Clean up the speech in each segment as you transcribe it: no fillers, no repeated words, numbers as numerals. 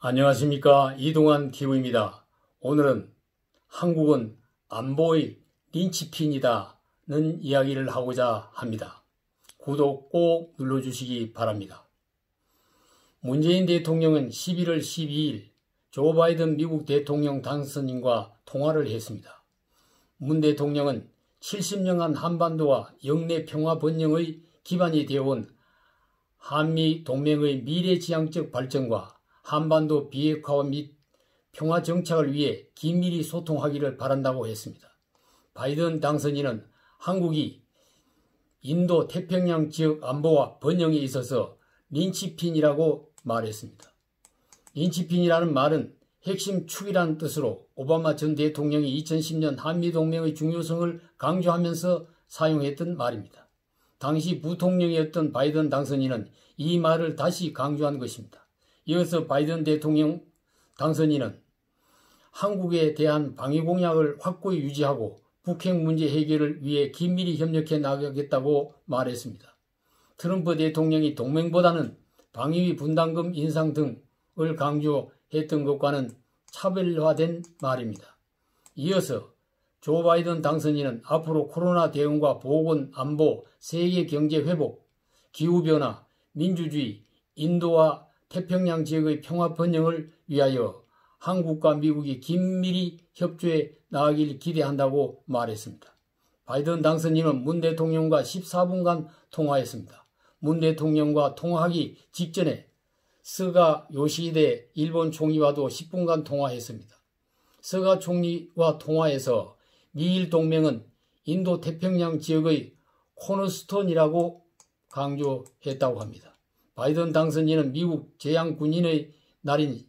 안녕하십니까. 이동환 TV입니다. 오늘은 한국은 안보의 린치핀이다는 이야기를 하고자 합니다. 구독 꼭 눌러주시기 바랍니다. 문재인 대통령은 11월 12일 조 바이든 미국 대통령 당선인과 통화를 했습니다. 문 대통령은 70년간 한반도와 영내 평화 번영의 기반이 되어온 한미 동맹의 미래지향적 발전과 한반도 비핵화와 및 평화 정착을 위해 긴밀히 소통하기를 바란다고 했습니다. 바이든 당선인은 한국이 인도 태평양 지역 안보와 번영에 있어서 린치핀이라고 말했습니다. 린치핀이라는 말은 핵심 축이라는 뜻으로 오바마 전 대통령이 2010년 한미동맹의 중요성을 강조하면서 사용했던 말입니다. 당시 부통령이었던 바이든 당선인은 이 말을 다시 강조한 것입니다. 이어서 바이든 대통령 당선인은 한국에 대한 방위 공약을 확고히 유지하고 북핵 문제 해결을 위해 긴밀히 협력해 나가겠다고 말했습니다. 트럼프 대통령이 동맹보다는 방위비 분담금 인상 등을 강조했던 것과는 차별화된 말입니다. 이어서 조 바이든 당선인은 앞으로 코로나 대응과 보건, 안보, 세계 경제 회복, 기후변화, 민주주의, 인도와 태평양 지역의 평화 번영을 위하여 한국과 미국이 긴밀히 협조해 나가길 기대한다고 말했습니다. 바이든 당선인은 문 대통령과 14분간 통화했습니다. 문 대통령과 통화하기 직전에 스가 요시히데 일본 총리와도 10분간 통화했습니다. 스가 총리와 통화에서 미일 동맹은 인도 태평양 지역의 코너스톤이라고 강조했다고 합니다. 바이든 당선인은 미국 제향군인의 날인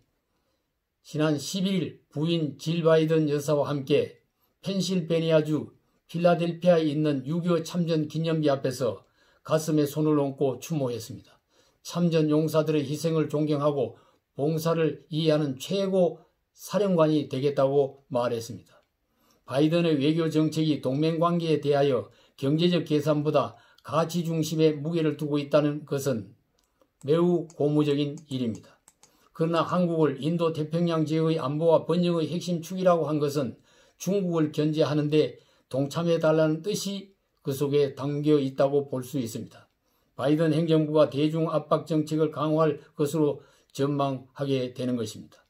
지난 11일 부인 질 바이든 여사와 함께 펜실베니아주 필라델피아에 있는 6.25 참전 기념비 앞에서 가슴에 손을 얹고 추모했습니다. 참전 용사들의 희생을 존경하고 봉사를 이해하는 최고 사령관이 되겠다고 말했습니다. 바이든의 외교 정책이 동맹관계에 대하여 경제적 계산보다 가치 중심에 무게를 두고 있다는 것은 매우 고무적인 일입니다. 그러나 한국을 인도 태평양 지역의 안보와 번영의 핵심 축이라고 한 것은 중국을 견제하는 데 동참해달라는 뜻이 그 속에 담겨 있다고 볼 수 있습니다. 바이든 행정부가 대중 압박 정책을 강화할 것으로 전망하게 되는 것입니다.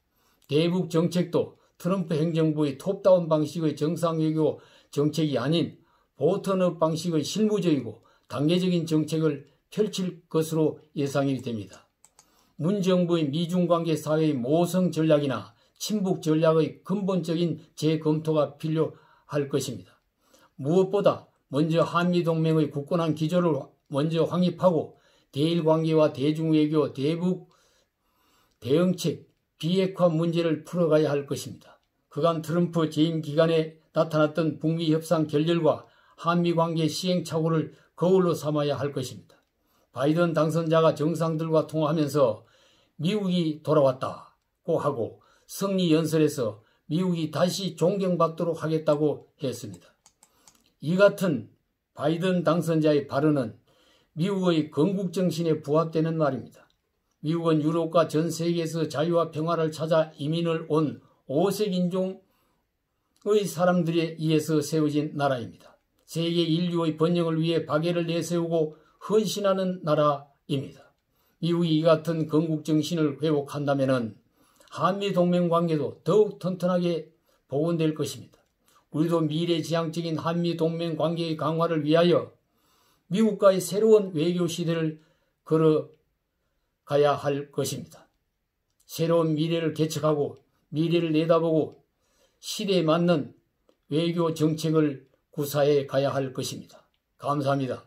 대북 정책도 트럼프 행정부의 톱다운 방식의 정상외교 정책이 아닌 보턴업 방식의 실무적이고 단계적인 정책을 펼칠 것으로 예상이 됩니다. 문 정부의 미중관계 사회의 모성 전략이나 친북 전략의 근본적인 재검토가 필요할 것입니다. 무엇보다 먼저 한미동맹의 굳건한 기조를 먼저 확립하고 대일관계와 대중외교, 대북 대응책, 비핵화 문제를 풀어가야 할 것입니다. 그간 트럼프 재임 기간에 나타났던 북미 협상 결렬과 한미관계 시행착오를 거울로 삼아야 할 것입니다. 바이든 당선자가 정상들과 통화하면서 미국이 돌아왔다고 하고 승리 연설에서 미국이 다시 존경받도록 하겠다고 했습니다. 이 같은 바이든 당선자의 발언은 미국의 건국정신에 부합되는 말입니다. 미국은 유럽과 전 세계에서 자유와 평화를 찾아 이민을 온 5색 인종의 사람들에 의해서 세워진 나라입니다. 세계 인류의 번영을 위해 박애를 내세우고 헌신하는 나라입니다. 미국이 이 같은 건국정신을 회복한다면 한미동맹 관계도 더욱 튼튼하게 복원될 것입니다. 우리도 미래지향적인 한미동맹 관계의 강화를 위하여 미국과의 새로운 외교 시대를 걸어가야 할 것입니다. 새로운 미래를 개척하고 미래를 내다보고 시대에 맞는 외교 정책을 구사해 가야 할 것입니다. 감사합니다.